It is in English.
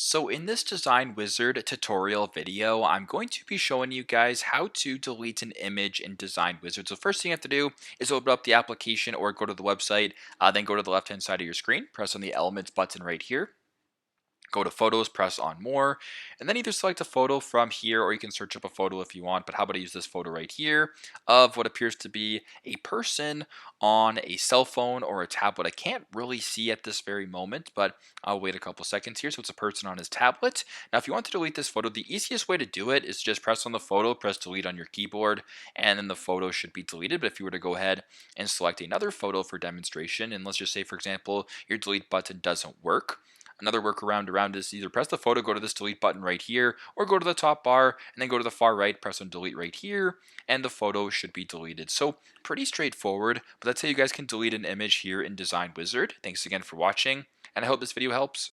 So in this design wizard tutorial video, I'm going to be showing you guys how to delete an image in design wizard. So first thing you have to do is open up the application or go to the website, then go to the left hand side of your screen, press on the elements button right here. Go to photos, press on more, and then either select a photo from here or you can search up a photo if you want. But how about I use this photo right here of what appears to be a person on a cell phone or a tablet. I can't really see at this very moment, but I'll wait a couple seconds here. So it's a person on his tablet. Now, if you want to delete this photo, the easiest way to do it is just press on the photo, press delete on your keyboard, and then the photo should be deleted. But if you were to go ahead and select another photo for demonstration, and let's just say, for example, your delete button doesn't work, another workaround around is either press the photo, go to this delete button right here, or go to the top bar and then go to the far right, press on delete right here, and the photo should be deleted. So pretty straightforward, but that's how you guys can delete an image here in Design Wizard. Thanks again for watching, and I hope this video helps.